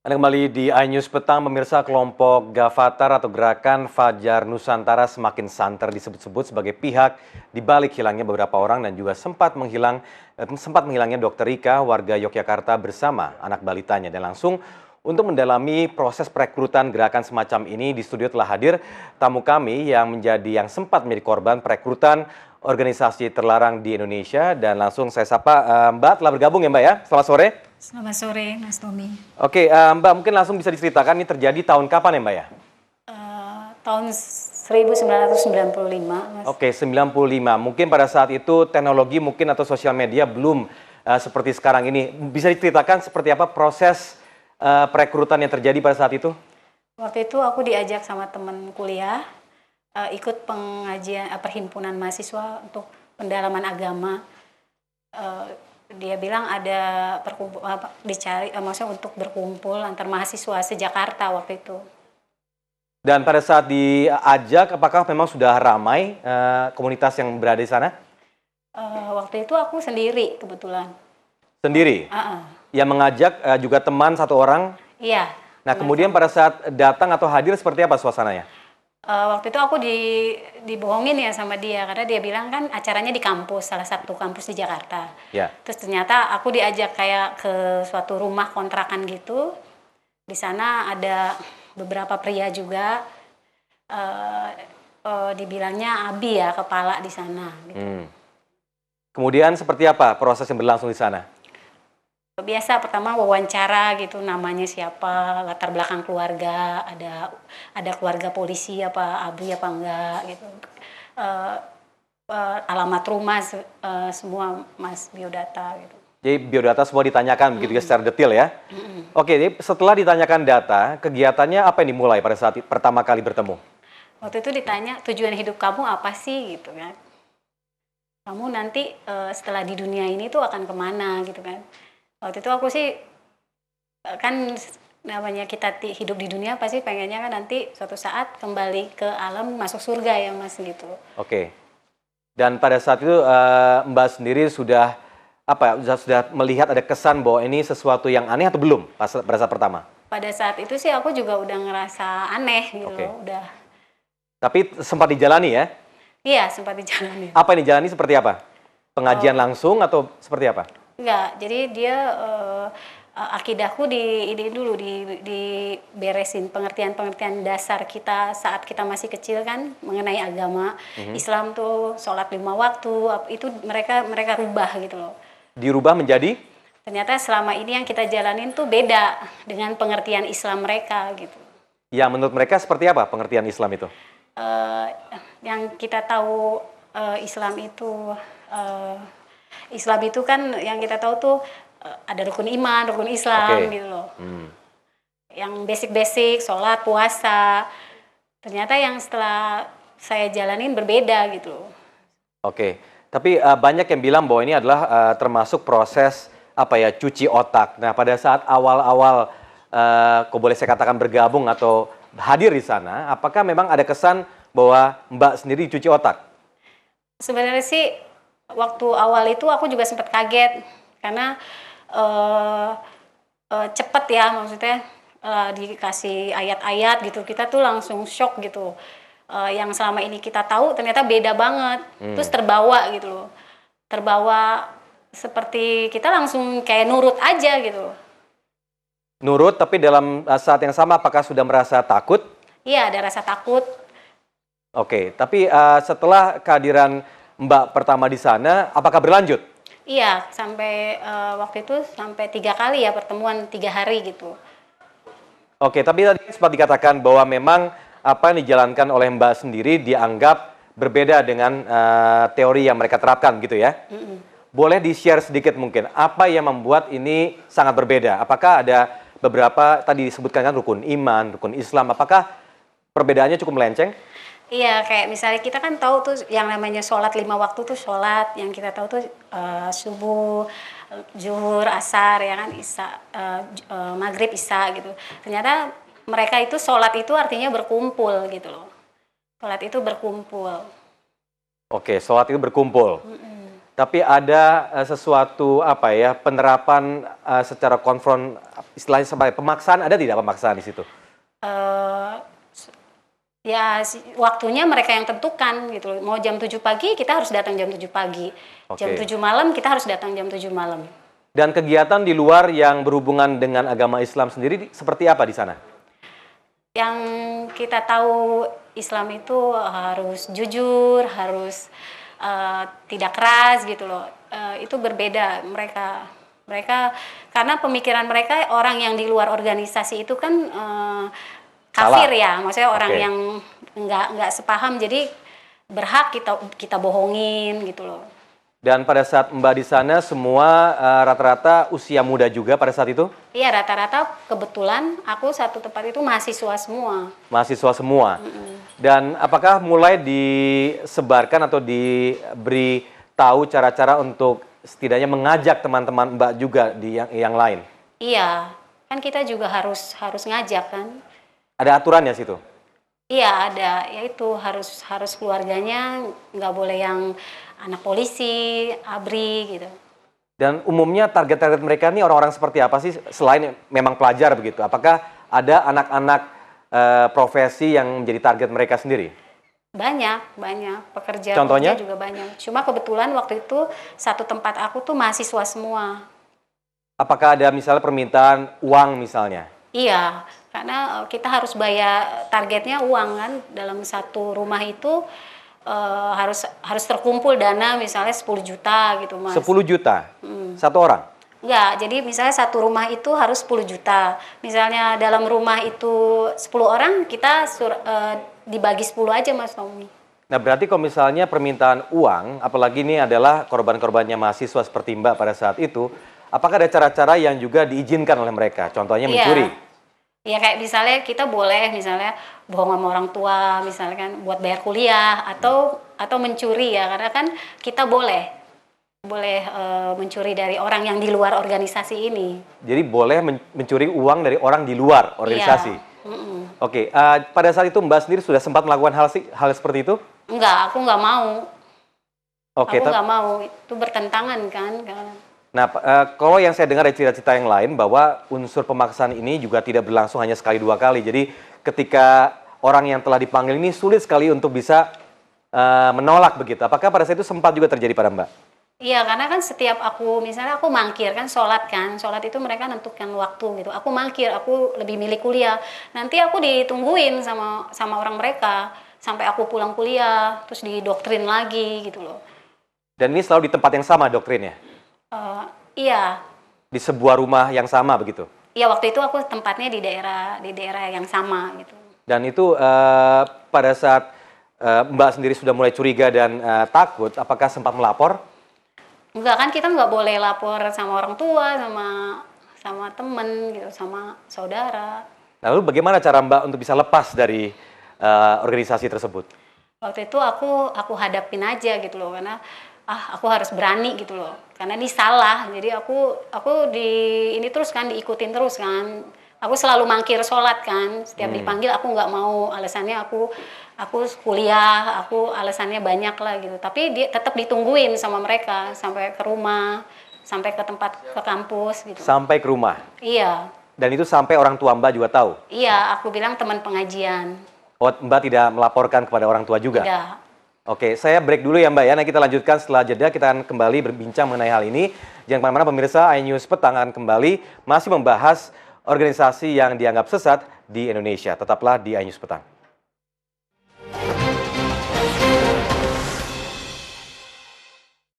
Anda kembali di iNews Petang, pemirsa. Kelompok Gavatar atau Gerakan Fajar Nusantara semakin santer disebut-sebut sebagai pihak di balik hilangnya beberapa orang dan juga sempat menghilangnya Dr. Rika, warga Yogyakarta bersama anak balitanya. Dan langsung untuk mendalami proses perekrutan gerakan semacam ini di studio telah hadir tamu kami yang sempat menjadi korban perekrutan organisasi terlarang di Indonesia. Dan langsung saya sapa Mbak, telah bergabung ya Mbak ya. Selamat sore. Selamat sore, Mas Tommy. Oke, Mbak mungkin langsung bisa diceritakan ini terjadi tahun kapan ya Mbak ya? Tahun 1995, Mas. Oke, 95. Mungkin pada saat itu teknologi mungkin atau sosial media belum seperti sekarang ini. Bisa diceritakan seperti apa proses perekrutan yang terjadi pada saat itu? Waktu itu aku diajak sama teman kuliah ikut pengajian perhimpunan mahasiswa untuk pendalaman agama. Dia bilang ada maksudnya untuk berkumpul antar mahasiswa se-Jakarta waktu itu. Dan pada saat diajak, apakah memang sudah ramai komunitas yang berada di sana? Waktu itu aku sendiri kebetulan. Sendiri? Yang mengajak juga teman satu orang? Iya. Nah, kemudian pada saat datang atau hadir seperti apa suasananya? Waktu itu aku dibohongin ya sama dia karena dia bilang kan acaranya di kampus, salah satu kampus di Jakarta. Ya. Terus ternyata aku diajak kayak ke suatu rumah kontrakan gitu. Di sana ada beberapa pria juga, dibilangnya Abi ya, kepala di sana. Gitu. Kemudian seperti apa proses yang berlangsung di sana? Biasa pertama wawancara gitu, namanya siapa, latar belakang keluarga, ada keluarga polisi apa ABRI apa enggak gitu, alamat rumah semua Mas, biodata gitu. Jadi biodata semua ditanyakan begitu ya secara detail ya. Oke, jadi setelah ditanyakan data, kegiatannya apa yang dimulai pada saat pertama kali bertemu? Waktu itu ditanya tujuan hidup kamu apa sih gitu kan. Kamu nanti setelah di dunia ini tuh akan kemana gitu kan. Waktu itu aku sih kan namanya kita hidup di dunia pasti pengennya kan nanti suatu saat kembali ke alam masuk surga ya Mas gitu. Oke. Dan pada saat itu Mbak sendiri sudah sudah melihat ada kesan bahwa ini sesuatu yang aneh atau belum pada saat pertama? Pada saat itu sih aku juga udah ngerasa aneh gitu loh, udah. Tapi sempat dijalani ya? Iya, sempat dijalani. Apa yang dijalani seperti apa? Pengajian langsung atau seperti apa? Enggak, jadi dia akidahku diberesin pengertian-pengertian dasar kita saat kita masih kecil kan mengenai agama. Islam tuh sholat 5 waktu, itu mereka rubah gitu loh. Dirubah menjadi? Ternyata selama ini yang kita jalanin tuh beda dengan pengertian Islam mereka gitu. Yang menurut mereka seperti apa pengertian Islam itu? Yang kita tahu Islam itu kan yang kita tahu tuh ada rukun iman, rukun Islam gitu loh. Yang basic-basic, sholat, puasa. Ternyata yang setelah saya jalanin berbeda gitu loh. Oke, tapi banyak yang bilang bahwa ini adalah termasuk proses cuci otak. Nah, pada saat awal-awal kok boleh saya katakan bergabung atau hadir di sana, apakah memang ada kesan bahwa Mbak sendiri cuci otak? Sebenarnya sih waktu awal itu aku juga sempat kaget karena cepet ya maksudnya dikasih ayat-ayat gitu kita tuh langsung shock gitu. Yang selama ini kita tahu ternyata beda banget. Terus terbawa gitu loh. Terbawa seperti kita langsung kayak nurut aja gitu. Nurut, tapi dalam saat yang sama apakah sudah merasa takut? Iya, ada rasa takut. Oke, tapi setelah kehadiran Mbak pertama di sana, apakah berlanjut? Iya, sampai waktu itu sampai 3 kali ya pertemuan 3 hari gitu. Oke, tapi tadi sempat dikatakan bahwa memang apa yang dijalankan oleh Mbak sendiri dianggap berbeda dengan teori yang mereka terapkan gitu ya? Boleh di-share sedikit mungkin, apa yang membuat ini sangat berbeda? Apakah ada beberapa, tadi disebutkan kan rukun iman, rukun Islam, apakah perbedaannya cukup melenceng? Iya, kayak misalnya kita kan tahu tuh yang namanya sholat 5 waktu tuh sholat, yang kita tahu tuh subuh, zuhur, asar, ya kan, maghrib, isya gitu. Ternyata mereka itu sholat itu artinya berkumpul gitu loh. Sholat itu berkumpul. Oke, sholat itu berkumpul. Tapi ada sesuatu penerapan secara istilahnya sampai pemaksaan, ada tidak pemaksaan di situ? Eh, Ya waktunya mereka yang tentukan gitu loh. Mau jam 7 pagi kita harus datang jam 7 pagi. Jam Oke. 7 malam kita harus datang jam 7 malam. Dan kegiatan di luar yang berhubungan dengan agama Islam sendiri seperti apa di sana? Yang kita tahu Islam itu harus jujur, harus tidak keras gitu loh. Itu berbeda mereka. Mereka karena pemikiran mereka orang yang di luar organisasi itu kan kafir ya, maksudnya orang Oke. yang nggak sepaham, jadi berhak kita bohongin gitu loh. Dan pada saat Mbak di sana semua rata-rata usia muda juga pada saat itu? Iya, rata-rata kebetulan aku satu tempat itu mahasiswa semua. Mahasiswa semua. Dan apakah mulai disebarkan atau diberi tahu cara-cara untuk setidaknya mengajak teman-teman Mbak juga di yang lain? Iya, kan kita juga harus ngajak kan. Ada aturannya situ? Iya ada, yaitu harus keluarganya nggak boleh yang anak polisi, ABRI gitu. Dan umumnya target-target mereka ini orang-orang seperti apa sih selain memang pelajar begitu? Apakah ada anak-anak profesi yang menjadi target mereka sendiri? Banyak pekerja Contohnya? juga banyak. Cuma kebetulan waktu itu satu tempat aku tuh mahasiswa semua. Apakah ada misalnya permintaan uang misalnya? Iya, karena kita harus bayar targetnya uang kan dalam satu rumah itu harus terkumpul dana misalnya 10 juta gitu Mas. 10 juta? Satu orang? Enggak, jadi misalnya satu rumah itu harus 10 juta. Misalnya dalam rumah itu 10 orang kita dibagi 10 aja Mas Tommy. Nah berarti kalau misalnya permintaan uang, apalagi ini adalah korban-korbannya mahasiswa seperti Mbak pada saat itu, apakah ada cara-cara yang juga diizinkan oleh mereka? Contohnya mencuri? Iya kayak misalnya kita boleh misalnya bohong sama orang tua misalnya kan buat bayar kuliah atau mencuri ya karena kan kita boleh mencuri dari orang yang di luar organisasi ini. Jadi boleh mencuri uang dari orang di luar organisasi? Iya. Oke, pada saat itu Mbak sendiri sudah sempat melakukan hal seperti itu? Enggak, aku nggak mau. Oke, Aku nggak mau, itu bertentangan kan. nah, kalau yang saya dengar dari cerita-cerita yang lain bahwa unsur pemaksaan ini juga tidak berlangsung hanya sekali dua kali. Jadi ketika orang yang telah dipanggil ini sulit sekali untuk bisa menolak begitu. Apakah pada saat itu sempat juga terjadi pada Mbak? Iya, karena kan setiap misalnya aku mangkir kan, sholat itu mereka nentukan waktu gitu. Aku mangkir, aku lebih milih kuliah. Nanti aku ditungguin sama orang mereka sampai aku pulang kuliah, terus didoktrin lagi gitu loh. Dan ini selalu di tempat yang sama doktrinnya? Iya. Di sebuah rumah yang sama begitu? Iya, waktu itu aku tempatnya di daerah yang sama gitu. Dan itu pada saat Mbak sendiri sudah mulai curiga dan takut, apakah sempat melapor? Enggak, kan kita nggak boleh lapor sama orang tua, sama temen gitu, sama saudara. Lalu bagaimana cara Mbak untuk bisa lepas dari organisasi tersebut? Waktu itu aku hadapin aja gitu loh, karena aku harus berani gitu loh. Karena ini salah. Jadi aku ini terus kan diikutin terus kan. Aku selalu mangkir sholat kan. Setiap dipanggil aku nggak mau, alasannya aku kuliah, aku alasannya banyak lah gitu. Tapi dia tetap ditungguin sama mereka sampai ke rumah, sampai ke kampus gitu. Sampai ke rumah? Iya. Dan itu sampai orang tua Mbak juga tahu? Iya, aku bilang teman pengajian. Oh, Mbak tidak melaporkan kepada orang tua juga? Tidak. Oke, saya break dulu ya Mbak ya. Nah, kita lanjutkan setelah jeda, kita akan kembali berbincang mengenai hal ini. Jangan kemana-mana pemirsa, iNews Petang akan kembali masih membahas organisasi yang dianggap sesat di Indonesia. Tetaplah di iNews Petang.